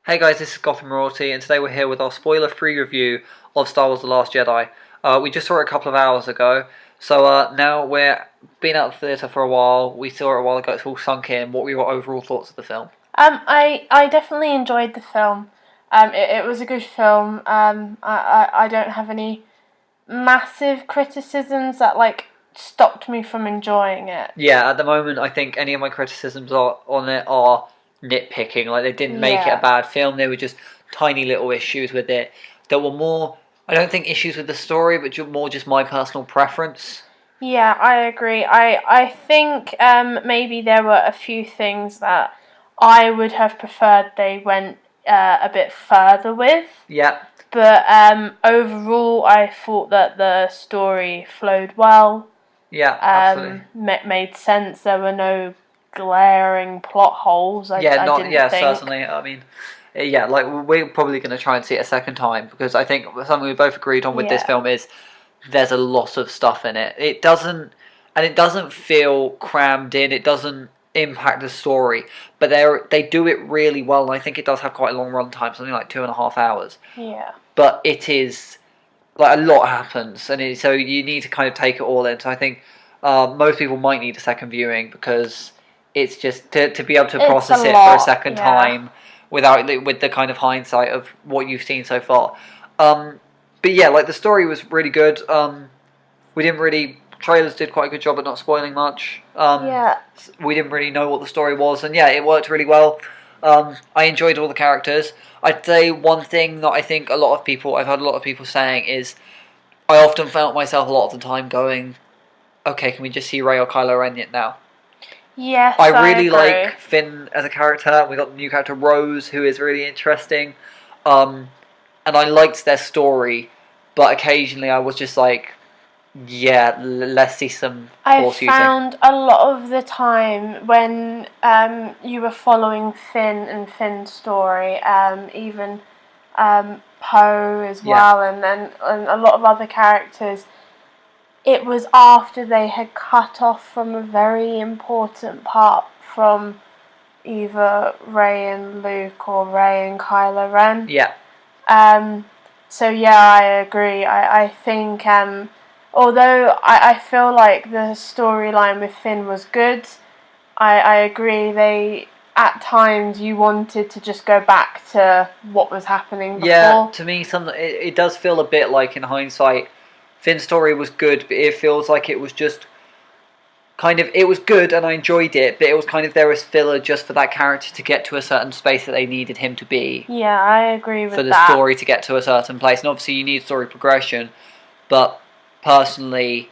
Hey guys, this is Gotham Royalty, and today we're here with our spoiler-free review of Star Wars The Last Jedi. We just saw it a couple of hours ago, so now we're been out of the theatre for a while. We saw it a while ago, it's all sunk in. What were your overall thoughts of the film? I definitely enjoyed the film. It was a good film. I don't have any massive criticisms that stopped me from enjoying it. Yeah, at the moment I think any of my criticisms on it are nitpicking. Like, they didn't make it a bad film, they were just tiny little issues with it that were more, I don't think issues with the story, but more just my personal preference. Yeah, I agree. I think maybe there were a few things that I would have preferred they went a bit further with. Yeah. But overall, I thought that the story flowed well. Yeah, absolutely. Made sense. There were no glaring plot holes. I didn't think. Certainly. I mean, yeah, like, we're probably going to try and see it a second time, because I think something we both agreed on with this film is there's a lot of stuff in it. It doesn't feel crammed in. It doesn't impact the story, but they do it really well, and I think it does have quite a long run time, something like 2.5 hours. Yeah. But it is, like, a lot happens, and so you need to kind of take it all in. So I think most people might need a second viewing, because it's just to be able to process it for a second time with the kind of hindsight of what you've seen so far. But yeah, like, the story was really good. Trailers did quite a good job at not spoiling much. We didn't really know what the story was, and yeah, it worked really well. I enjoyed all the characters. I'd say one thing that I think I've heard a lot of people saying is, I often felt myself a lot of the time going, okay, can we just see Rey or Kylo Ren yet now? Yes, I really like Finn as a character. We got the new character Rose, who is really interesting. And I liked their story, but occasionally I was just like, yeah, let's see some Force using. I found a lot of the time when you were following Finn and Finn's story, even Poe as well, and a lot of other characters, it was after they had cut off from a very important part from either Rey and Luke or Rey and Kylo Ren. Yeah. So yeah, I agree. I think although I feel like the storyline with Finn was good, I agree at times you wanted to just go back to what was happening before. Yeah, to me, it does feel a bit like, in hindsight, Finn's story was good, but it feels like it was just kind of, it was good and I enjoyed it, but it was kind of there as filler just for that character to get to a certain space that they needed him to be. Yeah, I agree with that. For the story to get to a certain place, and obviously you need story progression, but personally,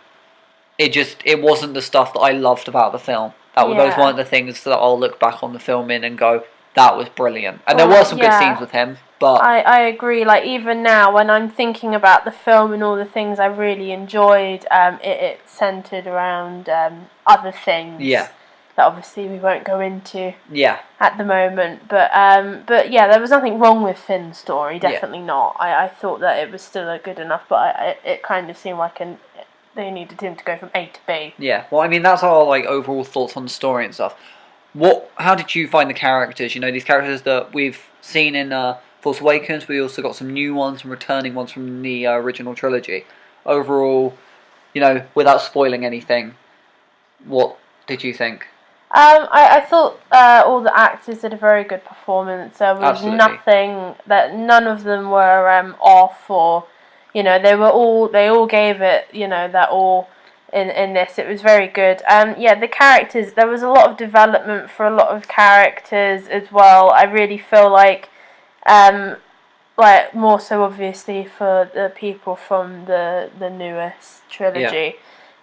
it wasn't the stuff that I loved about the film. Those weren't the things that I'll look back on the film in and go, that was brilliant. And there were some good scenes with him, but I agree. Like, even now, when I'm thinking about the film and all the things I really enjoyed, it centered around other things. Yeah. That obviously we won't go into. Yeah. At the moment, but yeah, there was nothing wrong with Finn's story. Definitely not. I thought that it was still good enough, but it kind of seemed like they needed him to go from A to B. Yeah. Well, I mean, that's our overall thoughts on the story and stuff. How did you find the characters? You know, these characters that we've seen in Force Awakens. We also got some new ones and returning ones from the original trilogy. Overall, you know, without spoiling anything, what did you think? I thought all the actors did a very good performance. There was none of them were off, or, you know, they all gave it, you know, that all in this. It was very good. Yeah, the characters, there was a lot of development for a lot of characters as well. I really feel like more so obviously for the people from the newest trilogy.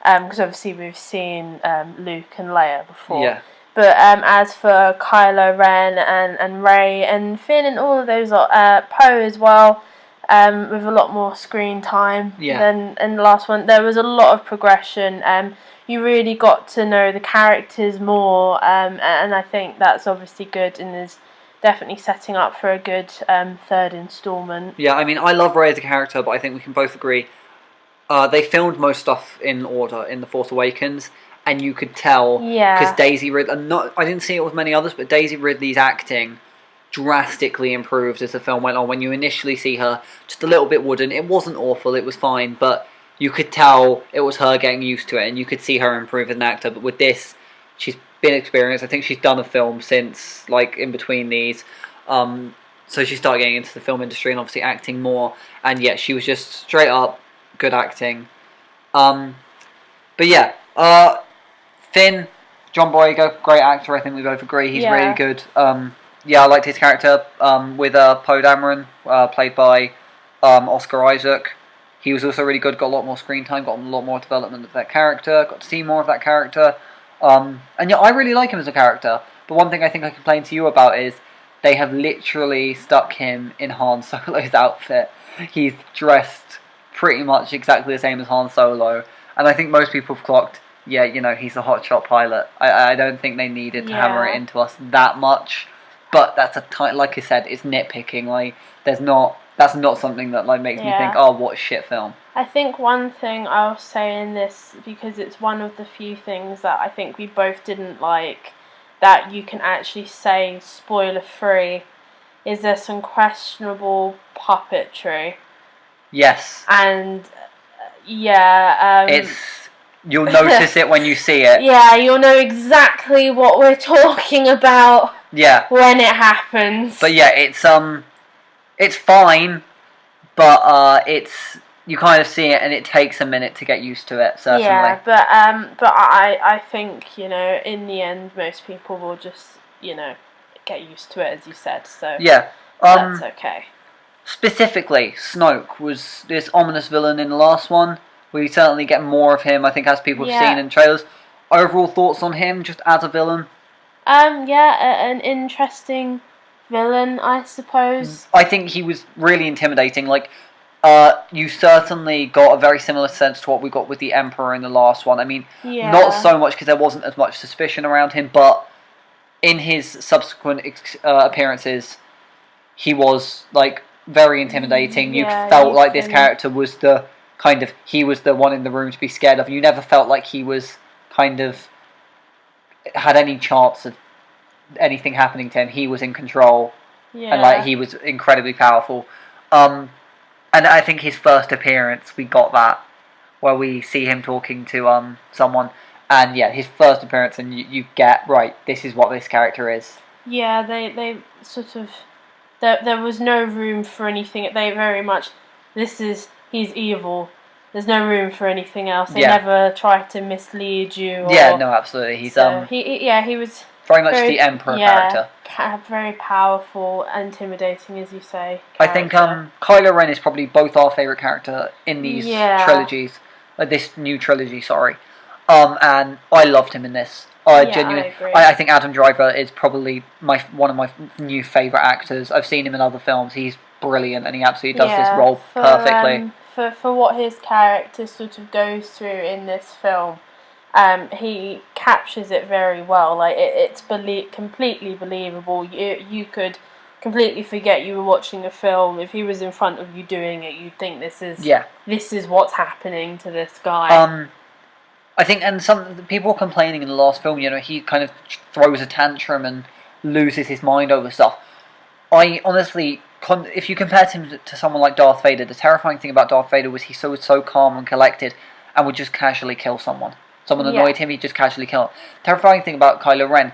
Because obviously we've seen Luke and Leia before. Yeah. But as for Kylo Ren and Rey and Finn and all of those, Poe as well, with a lot more screen time than in the last one, there was a lot of progression. You really got to know the characters more, and I think that's obviously good and is definitely setting up for a good third installment. Yeah, I mean, I love Rey as a character, but I think we can both agree they filmed most stuff in order in The Force Awakens, and you could tell because Daisy Ridley, I didn't see it with many others, but Daisy Ridley's acting drastically improved as the film went on. When you initially see her just a little bit wooden, it wasn't awful, it was fine, but you could tell it was her getting used to it, and you could see her improve as an actor. But with this, she's been experienced. I think she's done a film since, like, in between these. So she started getting into the film industry and obviously acting more. And yeah, she was just straight up good acting. But yeah, Finn, John Boyega, great actor. I think we both agree he's really good. Yeah, I liked his character with Poe Dameron, played by Oscar Isaac. He was also really good, got a lot more screen time, got a lot more development of that character, got to see more of that character. And yeah, I really like him as a character. But one thing I think I complained to you about is they have literally stuck him in Han Solo's outfit. He's dressed pretty much exactly the same as Han Solo. And I think most people have clocked, yeah, you know, he's a hotshot pilot. I don't think they needed to hammer it into us that much. But that's like I said, it's nitpicking. Like, that's not something that like makes me think, oh, what a shit film. I think one thing I'll say in this, because it's one of the few things that I think we both didn't like, that you can actually say spoiler free, is there some questionable puppetry. Yes. And you'll notice it when you see it. Yeah, you'll know exactly what we're talking about. Yeah. When it happens. But yeah, it's fine, but you kind of see it, and it takes a minute to get used to it. Certainly. Yeah, but I think, you know, in the end, most people will just, you know, get used to it, as you said. So yeah, that's okay. Specifically, Snoke was this ominous villain in the last one. We certainly get more of him, I think, as people have seen in trailers. Overall thoughts on him, just as a villain? An interesting villain, I suppose. I think he was really intimidating. Like, you certainly got a very similar sense to what we got with the Emperor in the last one. I mean, not so much because there wasn't as much suspicion around him, but in his subsequent appearances, he was, like, very intimidating. You felt like this character was he was the one in the room to be scared of. You never felt like he was had any chance of anything happening to him. He was in control, and like he was incredibly powerful. And I think his first appearance, we got that, where we see him talking to someone, and yeah, his first appearance, and you get, right, this is what this character is. Yeah, they sort of, there was no room for anything. They very much, he's evil. There's no room for anything else. They never tried to mislead you. Yeah, no, absolutely. He's he was very much the Emperor character. Very powerful, intimidating, as you say. Character. I think Kylo Ren is probably both our favourite character in these trilogies. This new trilogy, sorry. And I loved him in this. Genuinely, I think Adam Driver is probably one of my new favourite actors. I've seen him in other films. He's brilliant, and he absolutely does this role perfectly. For what his character sort of goes through in this film, he captures it very well. Like it's completely believable. You could completely forget you were watching a film. If he was in front of you doing it, you'd think this is what's happening to this guy. I think, and some people were complaining in the last film, you know, he kind of throws a tantrum and loses his mind over stuff. I honestly, if you compared him to someone like Darth Vader, the terrifying thing about Darth Vader was he was so calm and collected and would just casually kill someone. Someone annoyed him, he'd just casually kill him. Terrifying thing about Kylo Ren,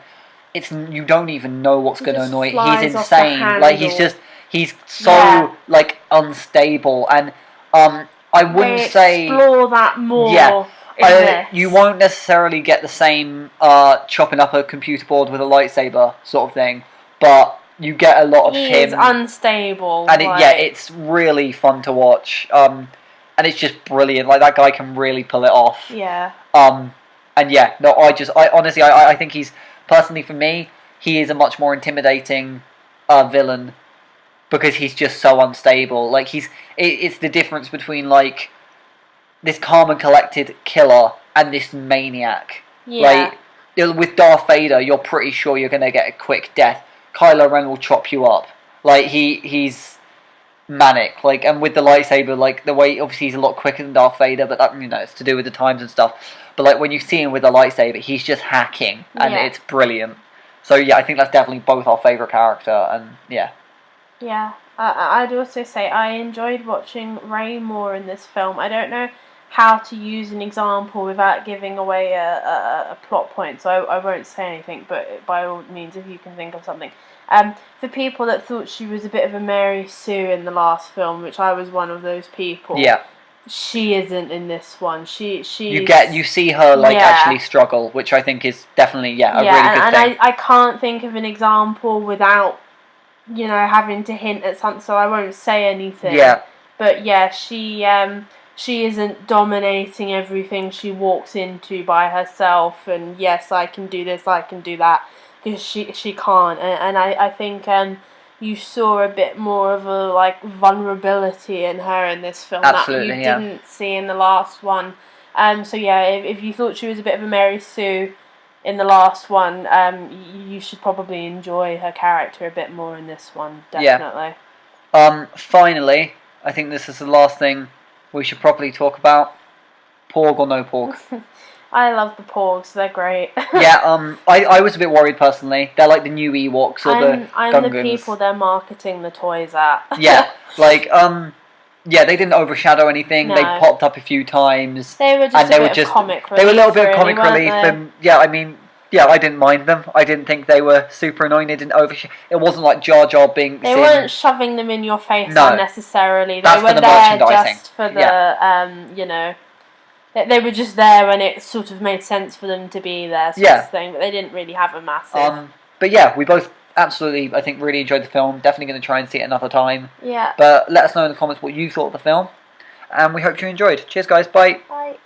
you don't even know what's going to annoy him. He's insane. Like, he's so, like, unstable. And I wouldn't say... explore that more. Yeah. You won't necessarily get the same chopping up a computer board with a lightsaber sort of thing, but you get a lot of him. He's unstable. And it's really fun to watch. And it's just brilliant. Like, that guy can really pull it off. Yeah. And yeah, no, I honestly, I think he's, personally for me, he is a much more intimidating villain because he's just so unstable. Like, it's the difference between, like, this calm and collected killer and this maniac. Yeah. Like, with Darth Vader, you're pretty sure you're going to get a quick death. Kylo Ren will chop you up. Like, he's manic. Like, and with the lightsaber, like, the way, obviously he's a lot quicker than Darth Vader, but that, you know, it's to do with the times and stuff. But, like, when you see him with the lightsaber, he's just hacking, and it's brilliant. So yeah, I think that's definitely both our favourite character, and yeah. Yeah, I'd also say I enjoyed watching Rey more in this film. I don't know how to use an example without giving away a plot point, so I won't say anything, but by all means, if you can think of something. For people that thought she was a bit of a Mary Sue in the last film, which I was one of those people. Yeah. She isn't in this one. You see her actually struggle, which I think is definitely a really good thing. I can't think of an example without having to hint at something, so I won't say anything. Yeah. But yeah, she isn't dominating everything she walks into by herself, and yes, I can do this, I can do that, because she can't. And I think you saw a bit more of a vulnerability in her in this film that you didn't see in the last one. So yeah, if you thought she was a bit of a Mary Sue in the last one, you should probably enjoy her character a bit more in this one, definitely. Yeah. Finally, I think this is the last thing we should probably talk about. Porg or no porg? I love the porgs, they're great. Yeah, I was a bit worried personally. They're like the new Ewoks or the Gungans. I'm the people they're marketing the toys at. Yeah, yeah, they didn't overshadow anything. No. They popped up a few times. They were just a bit of comic relief. They were a little bit of comic relief, and yeah, I mean, yeah, I didn't mind them. I didn't think they were super annoying. They didn't overshadow. It wasn't like Jar Jar Binks. They weren't shoving them in your face unnecessarily. They were there just for the, They were just there when it sort of made sense for them to be there, sort of thing. But they didn't really have a massive. But yeah, we both absolutely, I think, really enjoyed the film. Definitely going to try and see it another time. Yeah. But let us know in the comments what you thought of the film, and we hope you enjoyed. Cheers, guys. Bye. Bye.